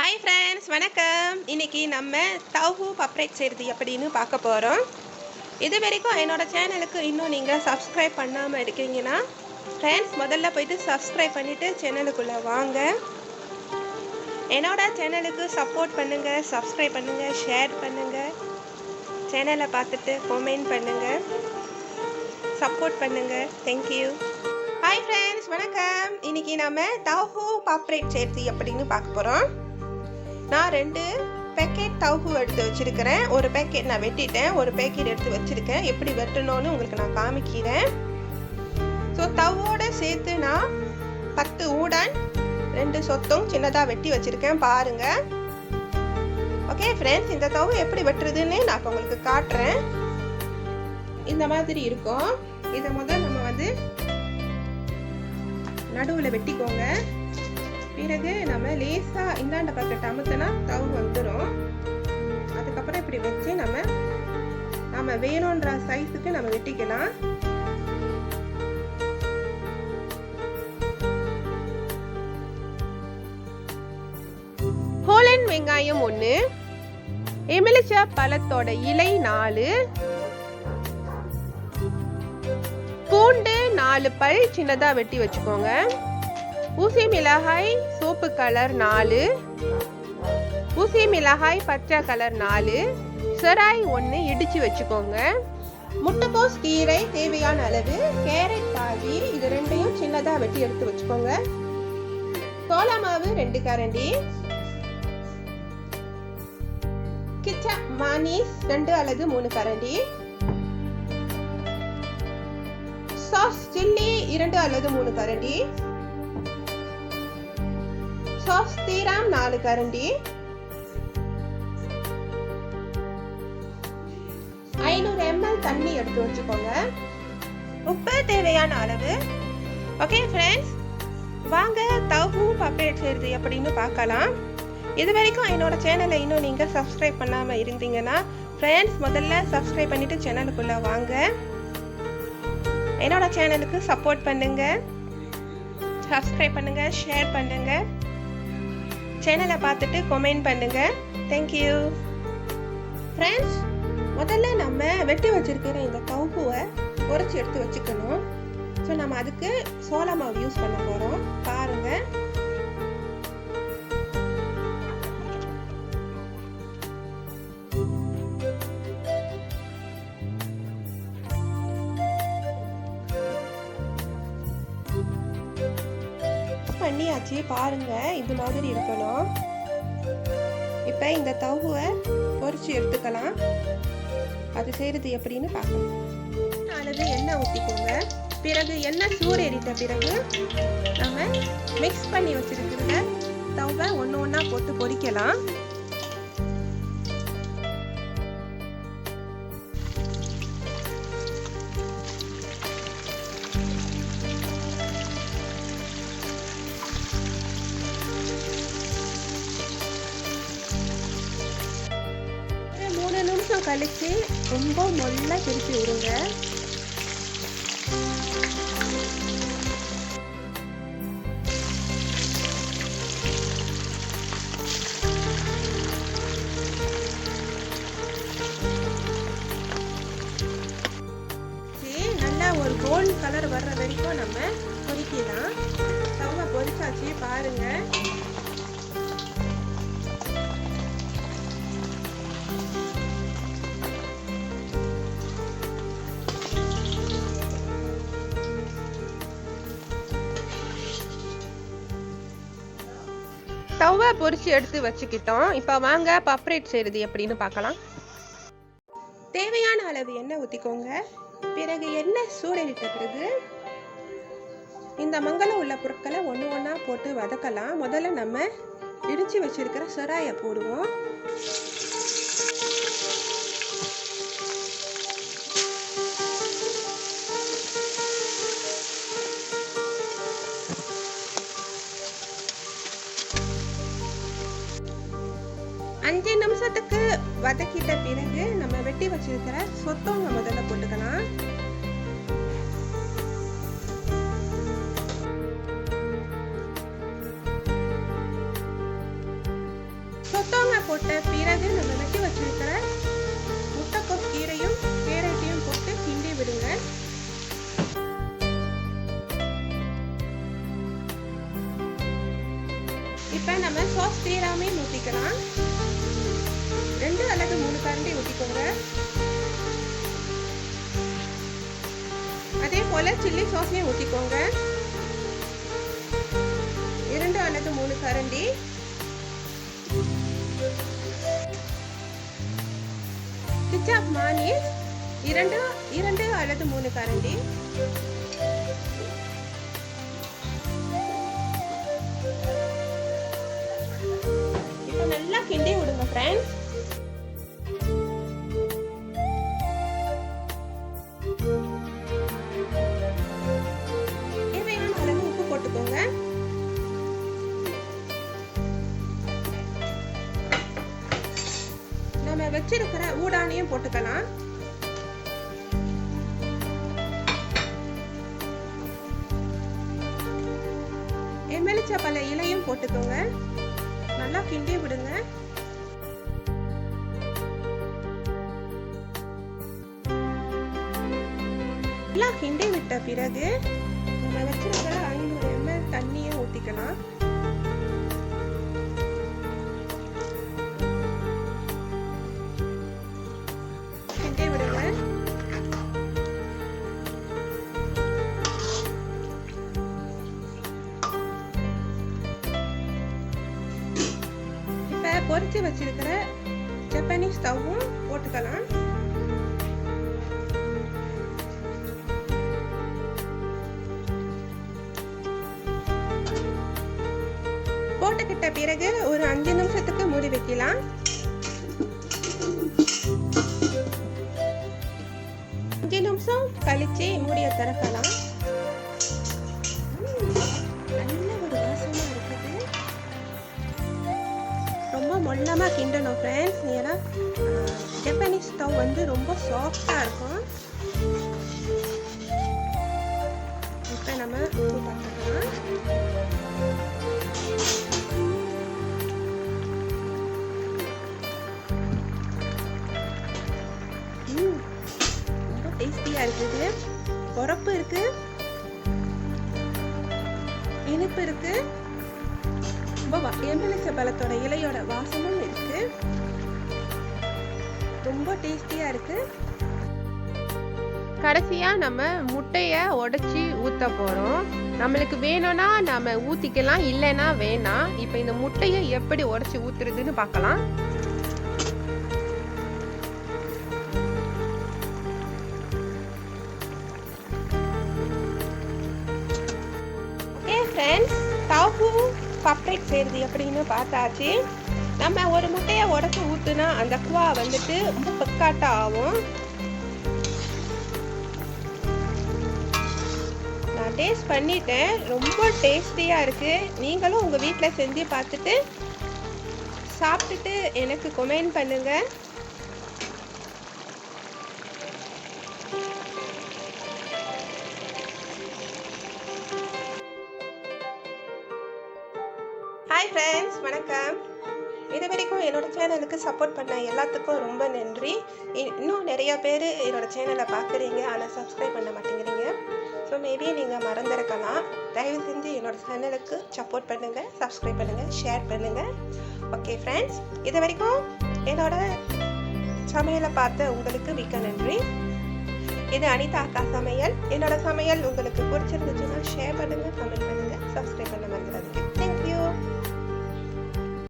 Hi friends, வணக்கம். இன்றைக்கி நம்ம தௌஹு பப்ரிக் செய்கிறது எப்படின்னு பார்க்க போகிறோம். இது வரைக்கும் என்னோடய சேனலுக்கு இன்னும் நீங்கள் சப்ஸ்கிரைப் பண்ணாமல் இருக்கீங்கன்னா ஃப்ரெண்ட்ஸ் முதல்ல போய்ட்டு சப்ஸ்கிரைப் பண்ணிவிட்டு சேனலுக்குள்ளே வாங்க. என்னோடய சேனலுக்கு சப்போர்ட் பண்ணுங்கள், சப்ஸ்கிரைப் பண்ணுங்கள், ஷேர் பண்ணுங்கள், சேனலை பார்த்துட்டு கமெண்ட் பண்ணுங்கள், சப்போர்ட் பண்ணுங்கள். தேங்க்யூ. ஹாய் ஃப்ரெண்ட்ஸ், வணக்கம். இன்றைக்கி நம்ம தௌஹு பப்ரிக் செய்கிறது எப்படின்னு பார்க்க போகிறோம். நான் 2 பேக்கெட் தௌஹு எடுத்து வச்சுருக்கிறேன். ஒரு பேக்கெட் நான் வெட்டிட்டேன், ஒரு பேக்கெட் எடுத்து வச்சுருக்கேன். எப்படி வெட்டணும்னு உங்களுக்கு நான் காமிக்கிறேன். ஸோ தவோட சேர்த்து நான் 10 ஊடன் 2 சொத்தம் சின்னதாக வெட்டி வச்சுருக்கேன், பாருங்கள். ஓகே ஃப்ரெண்ட்ஸ், இந்த தவு எப்படி வெட்டுறதுன்னு நான் உங்களுக்கு காட்டுறேன். இந்த மாதிரி இருக்கும். இதை முதல் நம்ம நடுவில் வெட்டிக்கோங்க. பிறகு நம்ம லேசாக இந்தாண்ட பக்கெட் அமுத்தினா தவு வந்துடும். அதுக்கப்புறம் இப்படி வச்சு நம்ம வேணுன்ற சைஸுக்கு நம்ம வெட்டிக்கலாம். ஹோலண்ட் வெங்காயம் 1, எலுமிச்சை பழத்தோட இலை 4, பூண்டு 4 பல் சின்னதாக வெட்டி வச்சுக்கோங்க. ஊசி மிளகாய் சோப்பு கலர் 4, ஊசி மிளகாய் பச்சை கலர் 4, செராய் 1 இடிச்சு வச்சுக்கோங்க. முட்டைக்கோஸ் கீரை தேவையான அளவு, கேரட் பாதி, இது ரெண்டையும் சின்னதாக வெட்டி எடுத்து வச்சுக்கோங்க. சோளா மாவு 2 கரண்டி, கிச்சா மானிஸ் 2 அல்லது 3 கரண்டி, சாஸ் சில்லி 2 அல்லது 3 கரண்டி, சாஸ் தீராம் 4 கரண்டி, 500 ml தண்ணி எடுத்து வச்சுக்கோங்க. உப்பு தேவையான அளவு. ஓகே ஃப்ரெண்ட்ஸ், வாங்க தௌஹு பப்ரிக் செய்கிறது எப்படின்னு பார்க்கலாம். இது வரைக்கும் என்னோட சேனலை இன்னும் நீங்கள் சப்ஸ்கிரைப் பண்ணாமல் இருந்தீங்கன்னா ஃப்ரெண்ட்ஸ் முதல்ல சப்ஸ்கிரைப் பண்ணிவிட்டு சேனலுக்குள்ளே வாங்க. என்னோட சேனலுக்கு சப்போர்ட் பண்ணுங்கள், சப்ஸ்கிரைப் பண்ணுங்கள், ஷேர் பண்ணுங்கள், சேனலை பார்த்துட்டு கமெண்ட் பண்ணுங்கள். Thank you friends. முதல்ல நம்ம வெட்டி வச்சிருக்கிற இந்த தௌஹுவை பொரிச்சு எடுத்து வச்சுக்கணும். ஸோ நம்ம அதுக்கு சோளா மாவு யூஸ் பண்ண போகிறோம், பாருங்கள். பண்ணியாச்சு, பாருங்க, இது மாதிரி இருக்கணும். இப்போ இந்த தௌஹுவை பொரிச்சு எடுத்துக்கலாம். அது செய்யறது எப்படின்னு பார்க்கலாம். அளவு எண்ணெய் ஊற்றிக்கோங்க. பிறகு எண்ணெய் சூடேறிட்ட பிறகு நம்ம மிக்ஸ் பண்ணி வச்சிருக்கிற தௌவை ஒன்று ஒன்றா போட்டு பொரிக்கலாம். நிமிஷம் கழிச்சு ரொம்ப நல்லா பிரித்து விடுங்க. நல்லா ஒரு கோல்ட் கலர் வர்ற வரைக்கும் நம்ம பொரிக்கலாம். தவா பொரிச்சாச்சு, பாருங்க. தவா பொரிச்சு எடுத்து வச்சுக்கிட்டோம். இப்போ வாங்க பப்ரிக் செய்கிறது எப்படின்னு பார்க்கலாம். தேவையான அளவு எண்ணெய் ஊற்றிக்கோங்க. பிறகு எண்ணெய் சூடேறிட்ட பிறகு இந்த மங்கலம் உள்ள பொருட்களை ஒன்று ஒன்றா போட்டு வதக்கலாம். முதல்ல நம்ம இடித்து வச்சிருக்கிற செராயை போடுவோம். அஞ்சு நிமிஷத்துக்கு வதக்கிட்ட பிறகு நம்ம வெட்டி வச்சிருக்கிற சொத்தங்க முதல்ல போட்டுக்கலாம். சொத்தோங்க போட்ட பிறகு நம்ம வெட்டி வச்சிருக்கிற முட்டைக்கோஸ் கீரையும் கேரட்டையும் போட்டு கிண்டி விடுங்க. இப்போ நம்ம சாஸ் தீராமே ஊற்றிக்கலாம். 2 அல்லது 3 கரண்டி ஊற்றிக்கோங்க. அதே போல சில்லி சாஸையும் ஊற்றிக்கோங்க. 2 அல்லது 3 கரண்டி. கிச்சாப் மானிஸ் 2 அல்லது 3 கரண்டி. இப்போ நல்லா கிண்டி விடுங்க ஃப்ரெண்ட்ஸ். தேவையான அளவு உப்பு போட்டுக்கோங்க. நம்ம வச்சிருக்கிற ஊடானையும் போட்டுக்கலாம். எலுமிச்சம்பழ இலையும் போட்டுக்கோங்க. நல்லா கிண்டி விடுங்க. நல்லா கிண்டி விட்ட பிறகு நம்ம வச்சிருக்கிற 500 ml தண்ணியை ஊற்றிக்கலாம். கிண்டி விடுங்க. இப்ப பொரிச்சு வச்சிருக்கிற ஜப்பானீஸ் தவும் போட்டுக்கலாம். போட்டுக்கிட்ட பிறகு ஒரு 5 நிமிஷத்துக்கு மூடி வைக்கலாம். 5 நிமிஷம் கழிச்சு மூடியை திறக்கலாம். நல்ல ஒரு வாசமா இருக்குது. ரொம்ப மொல்லமா கிண்டணும் ஃப்ரெண்ட்ஸ். ஏன்னா ஜப்பானீஸ் ஸ்டவ் வந்து ரொம்ப சாஃப்டா இருக்கும். இப்போ நம்ம உப்பு பார்த்துக்கலாம். ரொம்ப டேஸ்டியா இருக்குது. உரப்பு இருக்கு, இனிப்பு இருக்கு, எலுமிச்சம்பழத்தோட இலையோட வாசமும் இருக்கு. ரொம்ப டேஸ்டியா இருக்கு. கடைசியா நம்ம முட்டைய உடைச்சி ஊத்த போறோம். நம்மளுக்கு வேணும்னா நம்ம ஊத்திக்கலாம், இல்லைன்னா வேணாம். இப்போ இந்த முட்டையை எப்படி உடைச்சி ஊத்துறதுன்னு பார்க்கலாம். ஃப்ரெண்ட்ஸ், டாஃபு paprik செய்யறது எப்படின்னு பார்த்தாச்சு. நம்ம ஒரு முட்டையை உடைச்சு ஊத்துனா அந்த குவா வந்துட்டு ரொம்ப பக்காட்டா ஆகும். நான் டேஸ்ட் பண்ணிட்டேன். ரொம்ப டேஸ்டியா இருக்கு. நீங்களும் உங்க வீட்டில் செஞ்சு பார்த்துட்டு சாப்பிட்டுட்டு எனக்கு கமெண்ட் பண்ணுங்க. ஹாய் ஃப்ரெண்ட்ஸ், வணக்கம். இது வரைக்கும் என்னோட சேனலுக்கு சப்போர்ட் பண்ண எல்லாத்துக்கும் ரொம்ப நன்றி. இன்னும் நிறைய பேர் என்னோட சேனலை பார்க்குறீங்க, ஆனால் சப்ஸ்கிரைப் பண்ண மாட்டேங்கிறீங்க. ஸோ மேபி நீங்கள் மறந்துருக்கலாம். தயவு செஞ்சு என்னோட சேனலுக்கு சப்போர்ட் பண்ணுங்கள், சப்ஸ்கிரைப் பண்ணுங்கள், ஷேர் பண்ணுங்கள். ஓகே ஃப்ரெண்ட்ஸ், இது வரைக்கும் என்னோட சமையலை பார்த்த உங்களுக்கு மிக்க நன்றி. இது அனிதா அக்கா சமையல். என்னோட சமையல் உங்களுக்கு பிடிச்சிருந்துச்சுன்னா ஷேர் பண்ணுங்கள், கமெண்ட் பண்ணுங்கள், சப்ஸ்கிரைப் பண்ண மறந்துடாதீங்க.